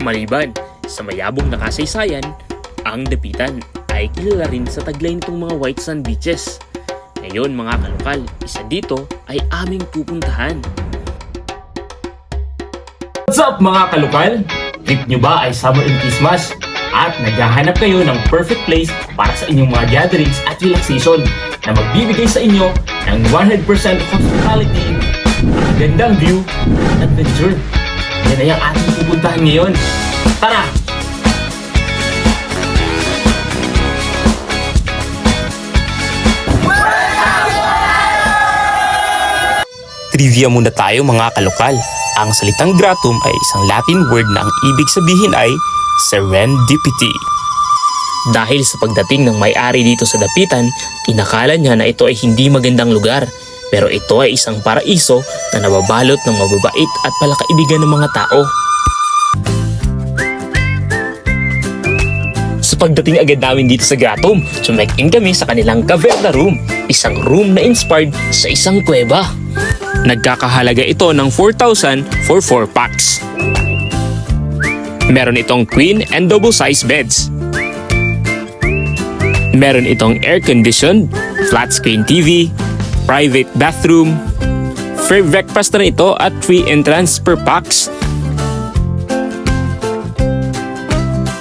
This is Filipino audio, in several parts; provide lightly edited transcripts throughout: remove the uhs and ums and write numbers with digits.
Maliban sa mayabong na kasaysayan, ang Dapitan ay kilala rin sa taglay nitong mga white sand beaches. Ngayon mga kalokal, isa dito ay aming pupuntahan. What's up mga kalokal? Trip nyo ba ay summer and Christmas? At naghahanap kayo ng perfect place para sa inyong mga gatherings at relaxation na magbibigay sa inyo ng 100% hospitality, gandang view, at adventure. Yan ay ang ating pupuntahan ngayon. Tara! Trivia muna tayo mga kalokal. Ang salitang gratum ay isang Latin word na ang ibig sabihin ay serendipity. Dahil sa pagdating ng may-ari dito sa Dapitan, inakala niya na ito ay hindi magandang lugar. Pero ito ay isang paraiso na nababalot ng mababait at palakaibigan ng mga tao. Sa pagdating agad namin dito sa Gratum, check-in kami sa kanilang Caverna Room, isang room na inspired sa isang kuweba. Nagkakahalaga ito ng 4,000 for 4 packs. Meron itong queen and double size beds. Meron itong air-conditioned, flat screen TV, private bathroom, free breakfast na ito at free entrance per packs.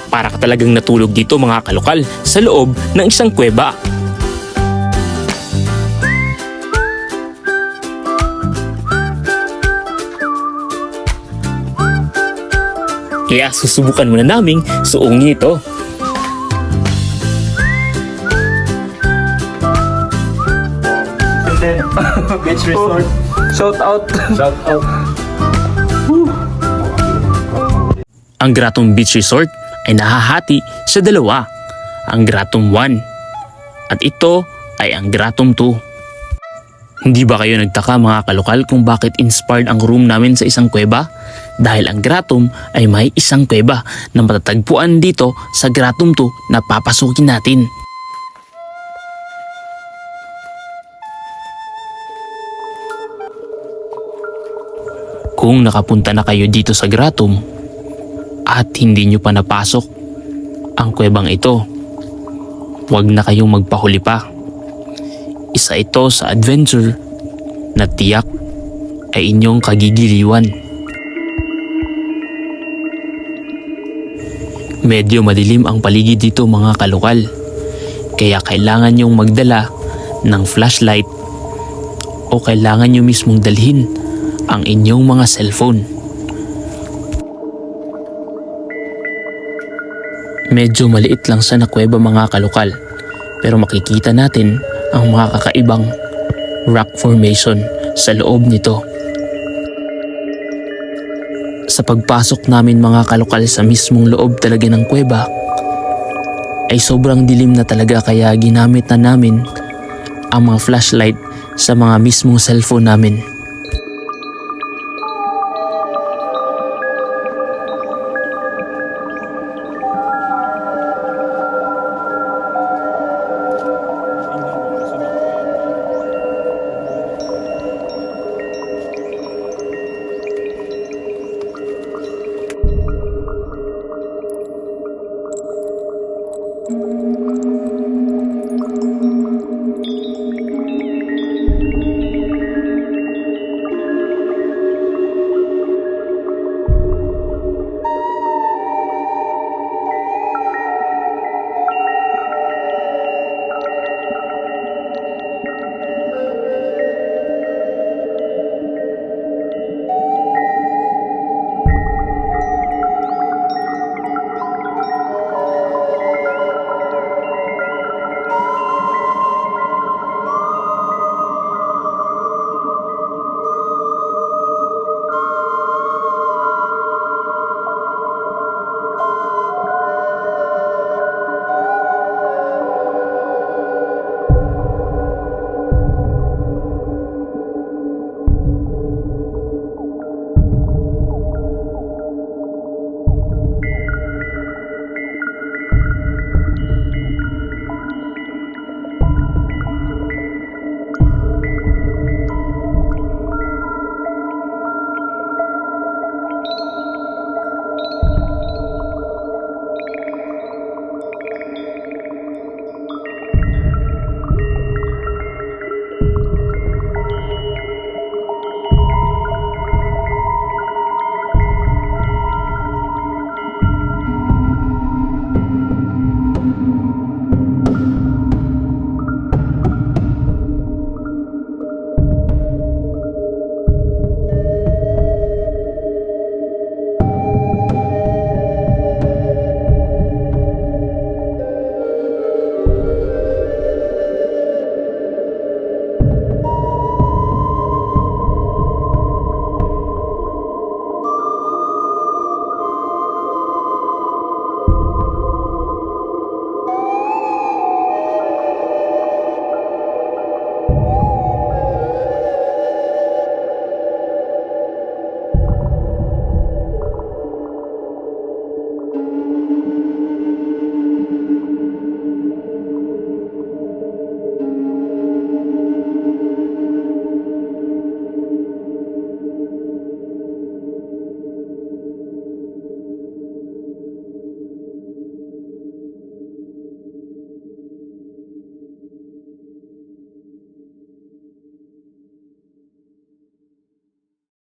Para ka talagang natulog dito mga kalokal sa loob ng isang kuweba. Kaya susubukan muna naming suungin ito. Beach resort. Shout out! Shout out. Ang Gratum Beach Resort ay nahahati sa dalawa, ang Gratum 1 at ito ay ang Gratum 2. Hindi ba kayo nagtaka mga kalokal kung bakit inspired ang room namin sa isang kuweba? Dahil ang Gratum ay may isang kuweba na matatagpuan dito sa Gratum 2 na papasukin natin. Kung nakapunta na kayo dito sa Gratum at hindi nyo pa napasok ang kuwebang ito, huwag na kayong magpahuli pa. Isa ito sa adventure na tiyak ay inyong kagigiliwan. Medyo madilim ang paligid dito mga kalokal, kaya kailangan nyong magdala ng flashlight o kailangan nyo mismong dalhin ang inyong mga cellphone. Medyo maliit lang sa kuweba mga kalokal, pero makikita natin ang mga kakaibang rock formation sa loob nito. Sa pagpasok namin mga kalokal sa mismong loob talaga ng kuweba, ay sobrang dilim na talaga kaya ginamit na namin ang mga flashlight sa mga mismong cellphone namin.